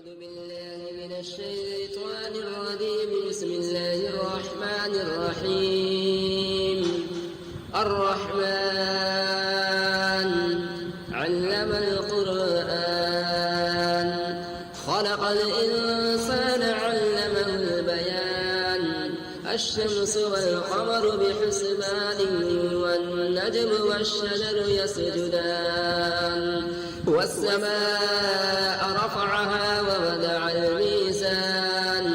أعوذ بالله من الشيطان الرجيم. بسم الله الرحمن الرحيم. الرحمن علم القرآن خلق الإنسان علمه البيان. الشمس والقمر بحسبان والنجم والشجر يسجدان. والسماء رفعها ووضع الميزان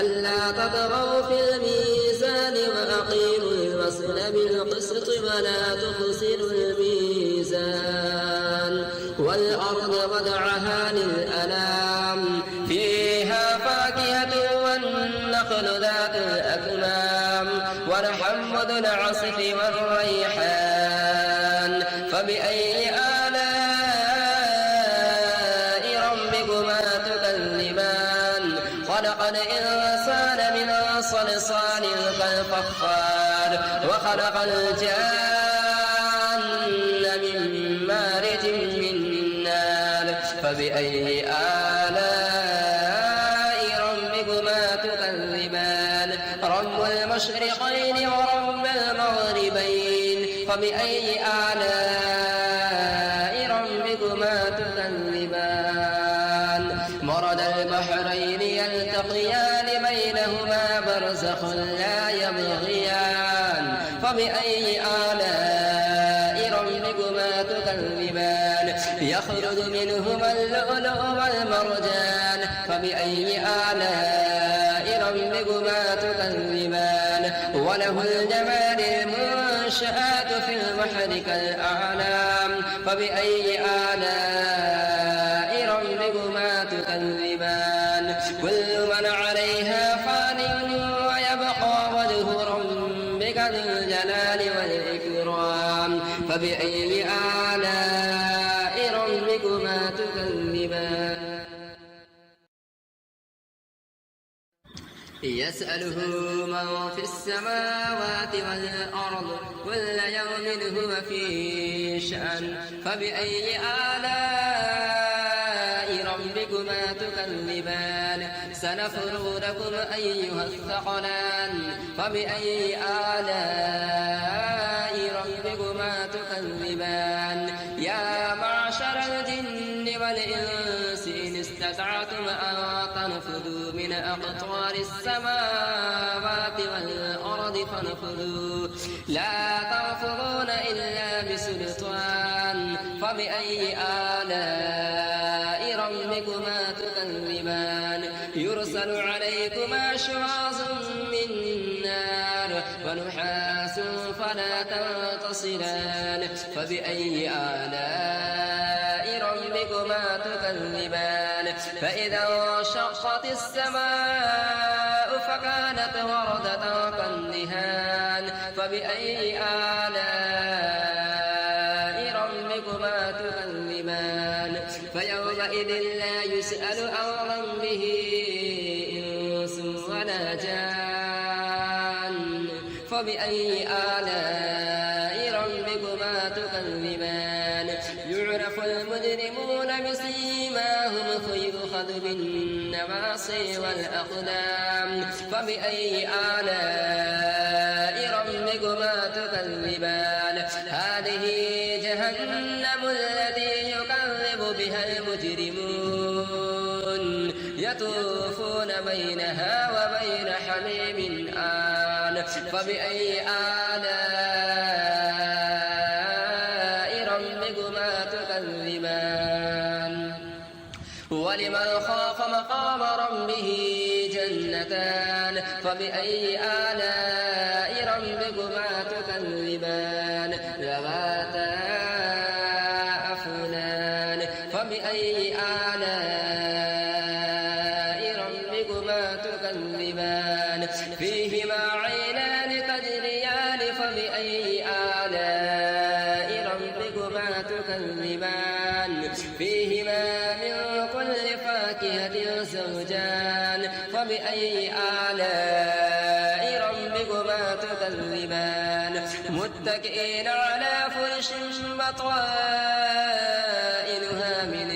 ألا تطغوا في الميزان وأقيموا الوزن بالقسط ولا تخسروا الميزان. والأرض وضعها للأنام فيها فاكهة والنخل ذات الأكمام والحمد العصف والريحان. فبأي خلق الإنسان من صلصال كالفخار وخلق الجان من مارج من نار. فبأي آلاء ربكما تكذبان. رب المشرقين ورب المغربين. فبأي آلاء ربكما تكذبان. مرج البحرين يلتقيان بينهما برزخ لا يبغيان. فبأي آلاء ربكما تكذبان. يخرج منهما اللؤلؤ والمرجان. فبأي آلاء ربكما تكذبان. وله الجمال المنشآت في البحر كالأعلام. فبأي آلاء ربكما تكذبان. كل من عليها فان ويبقى وجه ربك ذو الجلال والإكرام. فبأي آلاء ربكما تكذبان. يسأله من في السماوات والأرض كل يوم هو في شأن. فبأي آلاء ربكما تكذبان. سنفرغ لكم أيها الثقلان. فبأي آلاء ربكما تكذبان. يا معشر الجن والإنس إن استطعتم أن تنفذوا من أقطار السماوات والأرض فانفذوا لا تنفذون إلا بسلطان. فبأي آلاء ربكما تكذبان. يرسل عليكما شواظ من نار ونحاس فلا تنتصران. فبأي آلاء ربكما تكذبان. فإذا انشقت السماء فكانت وردة كالدهان. فبأي آلاء ربكما تكذبان. فيومئذ لا يسأل عن ذنبه إنس ولا جان. فبأي آلاء ربكما تكذبان. يعرف المجرمون بسيماهم فيؤخذ بالنواصي والأقدام. فبأي آلاء ربكما تكذبان. هذه جهنم التي يكذب بها المجرمون يطوفون بينها وبين حميم آن. فبأي آلاء ربكما تكذبان. ولمن خاف مقام ربه جنتان. فبأي آلاء ربكما تكذبان. ذواتا أفنان. فبأي آلاء ربكما تكذبان. فيهما عينان تجريان. فبأي آلاء ربكما تكذبان. فيهما من كل فاكهة زوجان. فبأي آلاء ربكما تكذبان. متكئين على فرش بطائنها من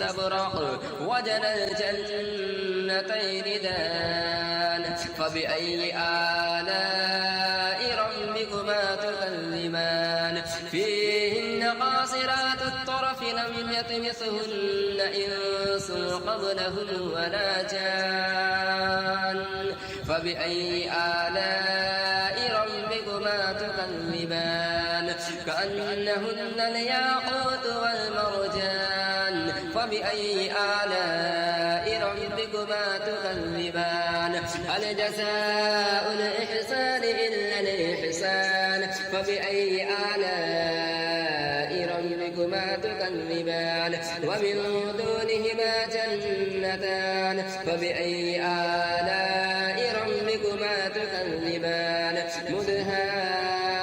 واستبرق وجنى الجنتين دان فبأي آلاء ربكما تكذبان فيهن قاصرات الطرف لم يطمثهن إنس قبلهم ولا جان فبأي آلاء ربكما تكذبان كأنهن الياقوت والمرجان فبأي آلاء ربكما تكذبان هل جزاء الإحسان إلا الإحسان فبأي آلاء ربكما تكذبان ومن دونهما جنتان فبأي آلاء ربكما تكذبان مدهامتان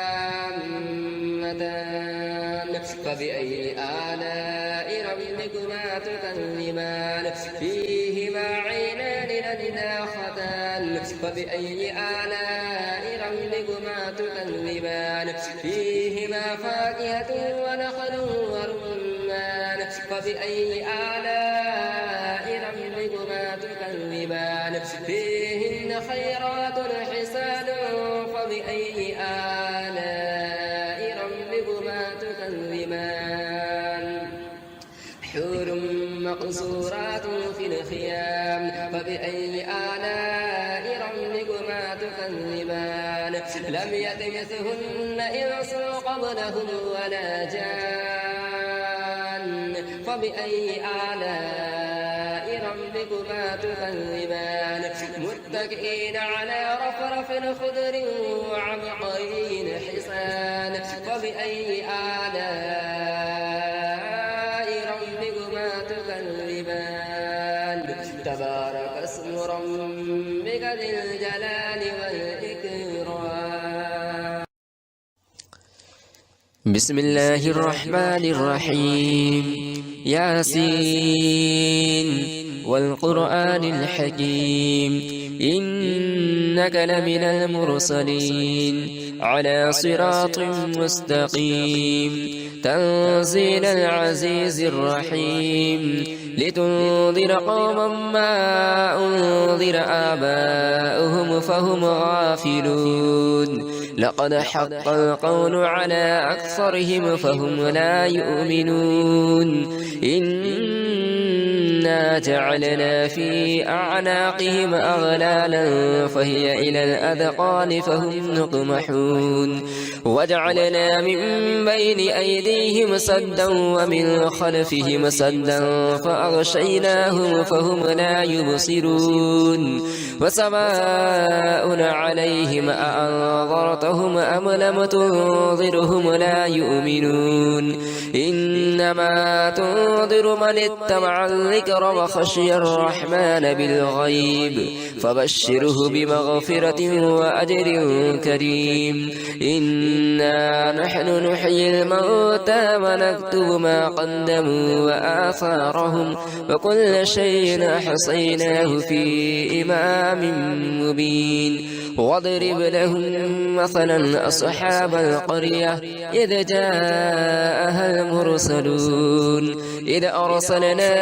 فبأي آلاء ربكما تكذبان فيهما عينان نضاختان فبأي آلاء ربكما تكذبان فيهما فاكهة ونخل ورمان فبأي آلاء ربكما تكذبان فيهن خيرات حسان فبأي آلاء ربكما تكذبان حور مقصورات في الخيام فبأي آلاء ربكما تكذبان لم يطمثهن إنس قبلهم ولا جان فبأي آلاء ربكما تكذبان متكئين على رفرف خضر وعبقري حسان فبأي آلاء ربكما تكذبان تبارك اسم ربك ذي الجلال والإكرام بسم الله الرحمن الرحيم ياسين والقرآن الحكيم إنك لمن المرسلين على صراط مستقيم تنزيل العزيز الرحيم لتنذر قوما ما أنذر آباؤهم فهم غافلون لقد حق القول على أكثرهم فهم لا يؤمنون إنا جعلنا في أعناقهم أغلالا فهي إلى الأذقان فهم مقمحون وجعلنا من بين أيديهم سدا ومن خلفهم سدا فأغشيناهم فهم لا يبصرون وسواء عليهم أأنذرتهم أم لم تنذرهم لا يؤمنون إنما تنذر من اتبع الذكر وخشي الرحمن بالغيب فبشره بمغفرة وأجر كريم إنا نحن نحيي الموتى ونكتب ما قدموا وآثارهم وكل شيء أحصيناه في إمام مبين واضرب لهم مثلا أصحاب القرية إذ جاءها المرسلون إذ أرسلنا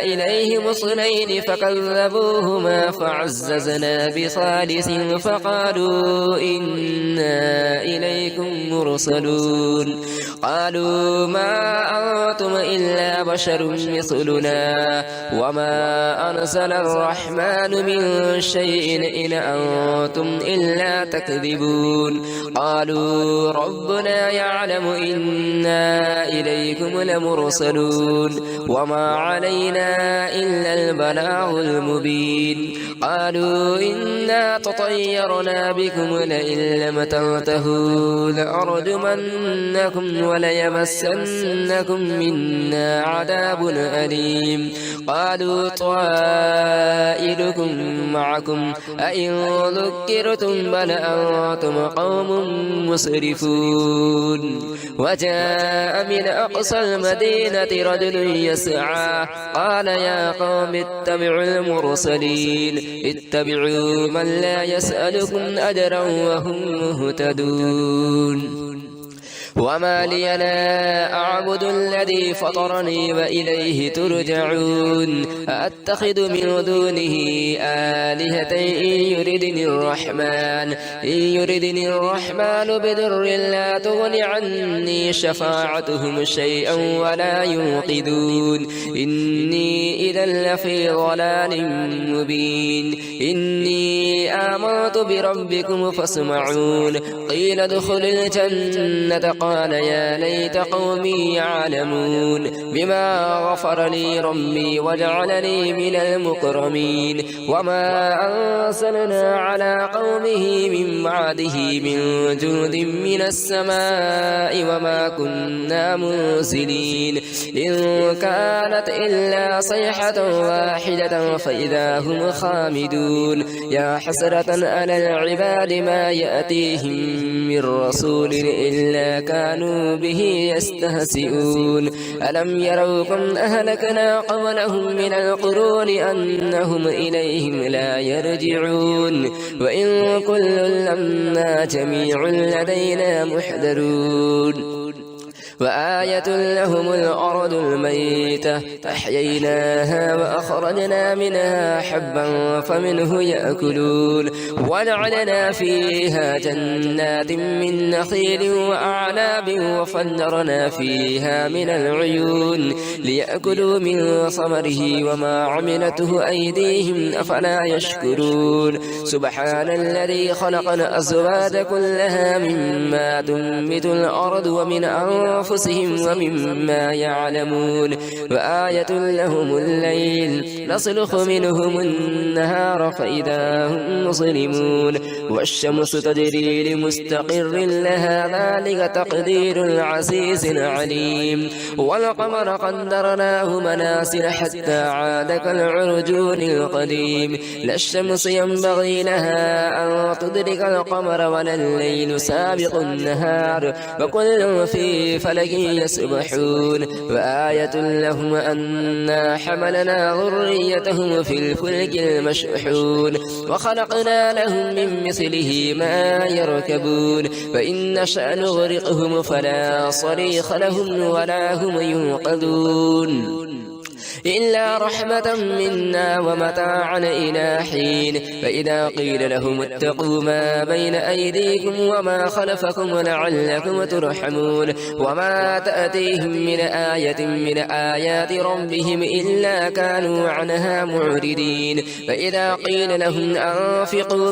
إليهم اثنين فكذبوهما فعززنا بثالث فقالوا إنا إليكم مرسلون قالوا ما أنتم إلا بشر مثلنا وما أنزل الرحمن من شيء إن أنتم إلا تكذبون قالوا ربنا يعلم إنا إليكم لمرسلون وما علينا إلا البلاغ المبين قالوا إنا تطيرنا بكم لئن لم تنتهوا لأرجمنكم وليمسنكم منا عذاب أليم قالوا طائركم معكم أئن ذكرتم بل أنتم قوم مسرفون وجاء من أقصى المدينة رجل يسعى قال يا قوم اتبعوا المرسلين اتبعوا من لا يسألكم أجرا وهم مهتدون وما لي لا أعبد الذي فطرني وإليه ترجعون أتخذ من دونه آلهة إن يردني الرحمن بضر لا تغن عني شفاعتهم شيئا ولا ينقذون إني إذا لفي ضلال مبين إني آمنت بربكم فاسمعون قيل ادخل الجنة قال يا ليت قومي يعلمون بما غفر لي ربي وجعلني من المكرمين وما أرسلنا على قومه من بعده من جند من السماء وما كنا منزلين إن كانت إلا صيحة واحدة فإذا هم خامدون يا حسرة على العباد ما يأتيهم من رسول إلا كانوا به يستهزئون ألم يروا كم أهلكنا قبلهم من القرون أنهم إليهم لا يرجعون وإن كل لما جميع لدينا محضرون وآية لهم الأرض الميتة أحييناها وأخرجنا منها حبا فمنه يأكلون وجعلنا فيها جنات من نخيل وأعناب وفجرنا فيها من العيون ليأكلوا من ثمره وما عملته أيديهم أفلا يشكرون سبحان الذي خلق الأزواج كلها مما تنبت الأرض ومن أنفسهم ومما يعلمون وآية لهم الليل نسلخ منهم النهار فإذا هم مظلمون والشمس تجري لمستقر لها ذلك تقدير العزيز العليم والقمر قدرناه منازل حتى عاد كالعرجون القديم لا الشمس ينبغي لها أن تدرك القمر ولا الليل سابق النهار وكل في فلك يسبحون وآية لهم أنا حملنا ذريتهم في الفلك المشحون وخلقنا لهم من مثله ما يركبون فإن نشأ نغرقهم فلا صريخ لهم ولا هم ينقذون إلا رحمة منا ومتاعا إلى حين فإذا قيل لهم اتقوا ما بين أيديكم وما خلفكم لعلكم ترحمون وما تأتيهم من آية من آيات ربهم إلا كانوا عنها معرضين فإذا قيل لهم أنفقوا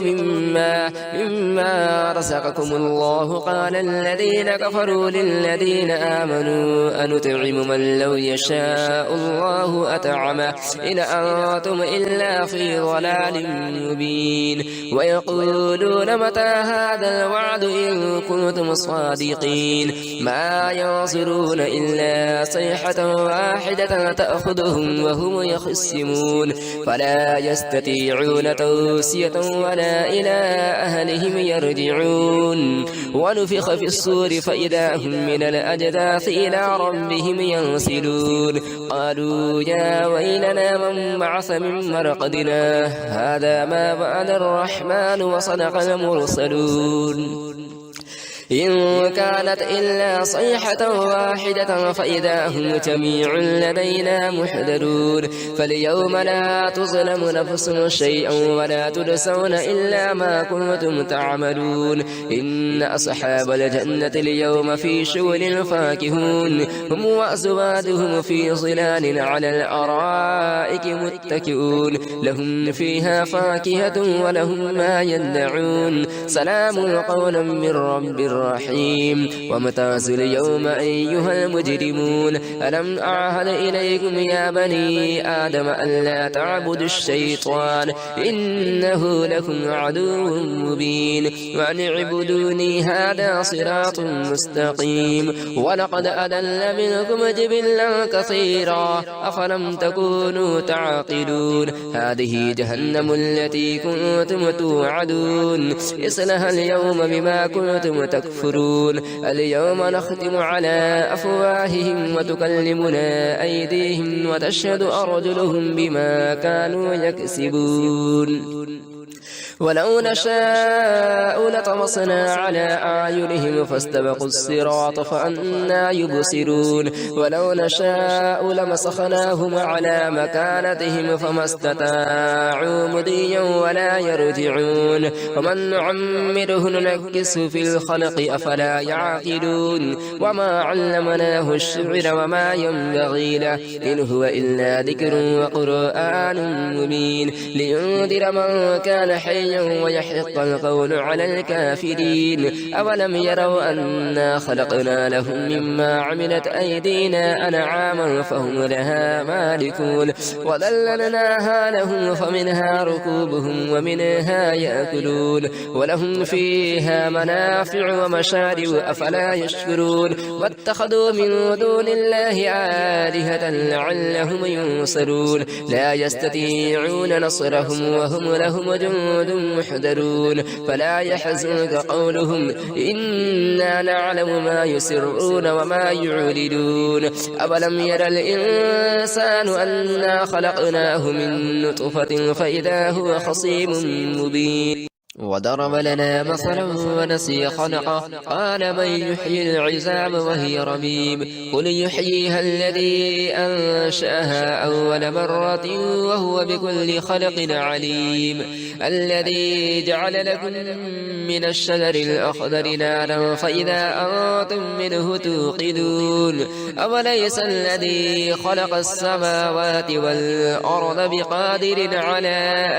مما رزقكم الله قال الذين كفروا للذين آمنوا أنطعم من لو يشاء الله أطعمه إن أنتم إلا في ضلال مبين ويقولون متى هذا الوعد إن كنتم صادقين ما ينظرون إلا صيحة واحدة تأخذهم وهم يخصمون فلا يستطيعون توصية ولا إلى أهلهم يرجعون ونفخ في الصور فإذا هم من الأجداث إلى ربهم ينسلون قالوا يا ويلنا من بعث من مرقدنا هذا ما وعد الرحمن وصدق المرسلون إن كانت إلا صيحة واحدة فإذا هم جميع لدينا محضرون فاليوم لا تظلم نفس شيئا ولا تجزون إلا ما كنتم تعملون إن أصحاب الجنة اليوم في شغل فاكهون هم وأزواجهم في ظلال على الأرائك متكئون لهم فيها فاكهة ولهم ما يدعون سلام قولا من رب الرحيم وامتازوا اليوم أيها المجرمون ألم أعهد إليكم يا بني آدم ألا تعبدوا الشيطان إنه لكم عدو مبين وأن اعبدوني هذا صراط مستقيم ولقد أضل منكم جبلا كثيرا أفلم تكونوا تعقلون هذه جهنم التي كنتم توعدون اصلها اليوم بما كنتم تكفرون اليوم نختم على أفواههم وتكلمنا أيديهم وتشهد أرجلهم بما كانوا يكسبون ولو نشاء لطمسنا على أعينهم فاستبقوا الصراط فأنى يبصرون ولو نشاء لمسخناهم على مكانتهم فما استطاعوا مضيا ولا يرجعون ومن نعمره ننكس في الخلق أفلا يعقلون وما علمناه الشعر وما ينبغي له إن هو إلا ذكر وقرآن مبين لينذر من كان حيا ويحق القول على الكافرين أولم يروا أنا خلقنا لهم مما عملت أيدينا أنعاما فهم لها مالكون وذللناها لهم فمنها ركوبهم ومنها يأكلون ولهم فيها منافع ومشارب أفلا يشكرون واتخذوا من دون الله آلهة لعلهم ينصرون لا يستطيعون نصرهم وهم لهم جند محضرون فلا يحزنك قولهم إنا نعلم ما يسرون وما يعلنون أولم ير الإنسان أنا خلقناه من نطفة فإذا هو خصيم مبين وضرب لنا مثلا ونسي خلقه قال من يحيي العظام وهي رميم قل يحييها الذي أنشأها أول مرة وهو بكل خلق عليم الذي جعل لكم من الشجر الأخضر نارا فإذا أنتم منه توقدون أوليس الذي خلق السماوات والأرض بقادر على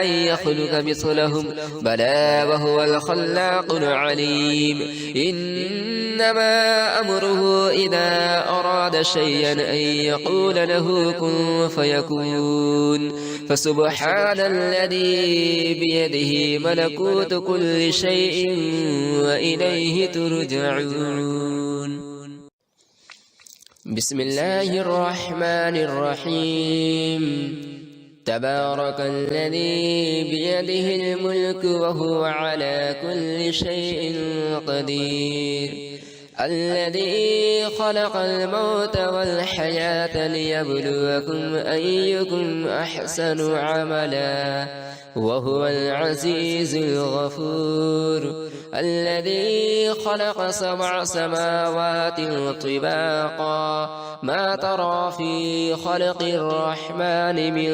أن يخلق مثلهم بلى وهو الخلاق العليم إنما أمره إذا أراد شيئا أن يقول له كن فيكون فسبحان الذي بيده ملكوت كل شيء وإليه ترجعون بسم الله الرحمن الرحيم تبارك الذي بيده الملك وهو على كل شيء قدير الذي خلق الموت والحياة ليبلوكم أيكم أحسن عملا وهو العزيز الغفور الذي خلق 7 سماوات طباقا ما ترى في خلق الرحمن من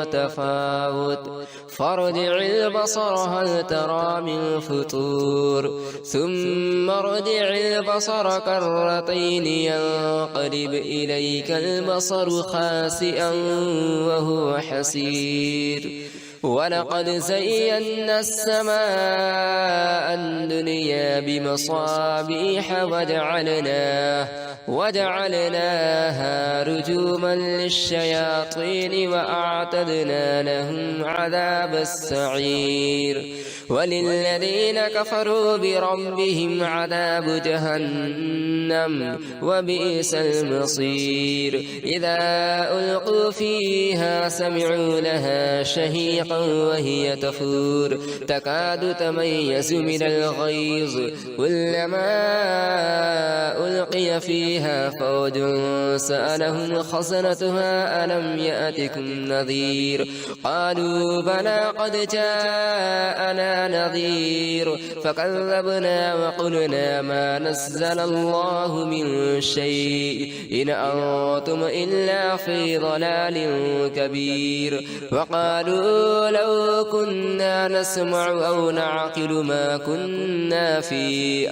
تفاوت فارجع البصر هل ترى من فطور ثم ارجع البصر كرتين ينقلب إليك البصر خاسئا وهو حسير ولقد زينا السماء الدنيا بمصابيح وجعلناها رجوما للشياطين وأعتدنا لهم عذاب السعير وللذين كفروا بربهم عذاب جهنم وبئس المصير إذا ألقوا فيها سمعوا لها شهيقا وهي تفور تكاد تميز من الغيظ كلما ألقي فيها فوج سألهم خزنتها ألم يأتكم نذير قالوا بلى قد جاءنا نذير فكذبنا وقلنا ما نزل الله من شيء إن أنتم إلا في ضلال كبير وقالوا لو كنا نسمع أو نعقل ما كنا في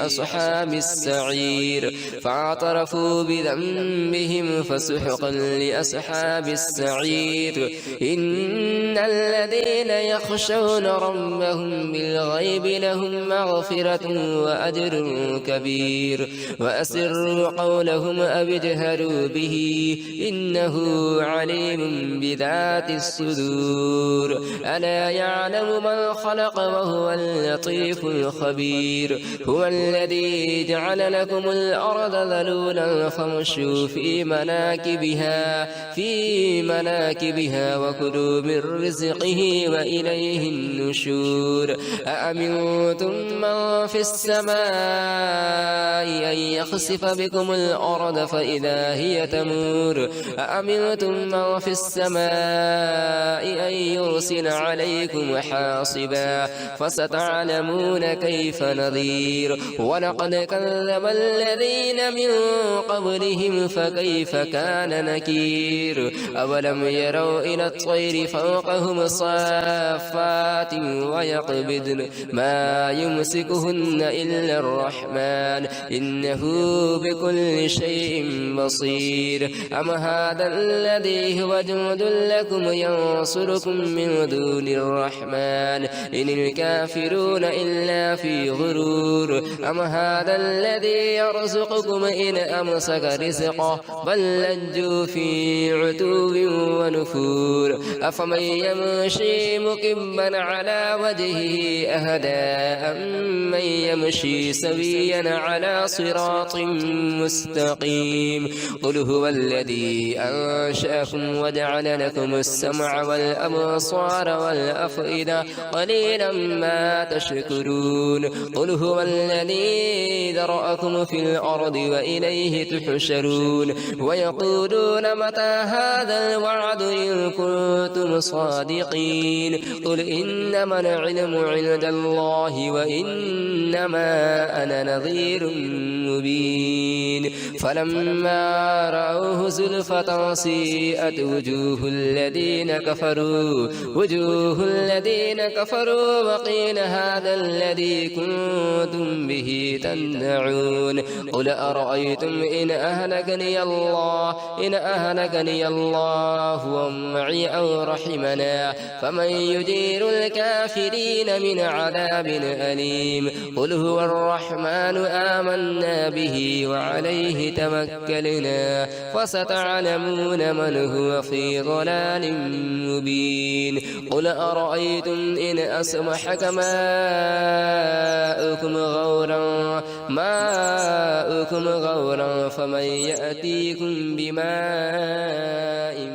أصحاب السعير فاعترفوا بذنبهم فسحقا لأصحاب السعير إن الذين يخشون ربهم بالغيب لهم مغفرة وأجر كبير وأسروا قولهم أو اجهروا به إنه عليم بذات الصدور ألا يعلم من خلق وهو اللطيف الخبير هو الذي جعل لكم الأرض ذلولا ذلولا فامشوا في مناكبها وكلوا من رزقه وإليه النشور أأمنتم من في السماء أن يخسف بكم الأرض فإذا هي تمور أأمنتم من في السماء أن يرسل عليكم حاصبا فستعلمون كيف نذير ولقد كذب الذين من قبلهم فكيف كان نكير أولم يروا إلى الطير فوقهم صافات ويقبضن ما يمسكهن إلا الرحمن إنه بكل شيء بصير أم هذا الذي هو جند لكم ينصركم من دون الرحمن إن الكافرون إلا في غرور أم هذا الذي يرزقكم إن أمسك رزقه بل لجوا في عتو ونفور أفمن يمشي مكبا على وجهه أهدى أمن يمشي سويا على صراط مستقيم قل هو الذي أنشأكم وجعل لكم السمع والأبصار والأفئدة قليلا ما تشكرون قل هو الذي ذرأكم في الأرض وإليه تحشرون ويقولون متى هذا الوعد إن كنتم صادقين قل إنما العلم عند الله وإنما أنا نذير مبين فلما رأوه زلفة سيئت وجوه الذين كفروا وقيل هذا الذي كنتم به تدعون قل أرأيتم إن أهلكني الله ومعي أو رحمنا فمن يجير الكافرين من عذاب أليم قل هو الرحمن آمنا به وعليه توكلنا فستعلمون من هو في ضلال مبين قل أرأيتم إن أصبح ماؤكم غورا فمن يأتيكم بماء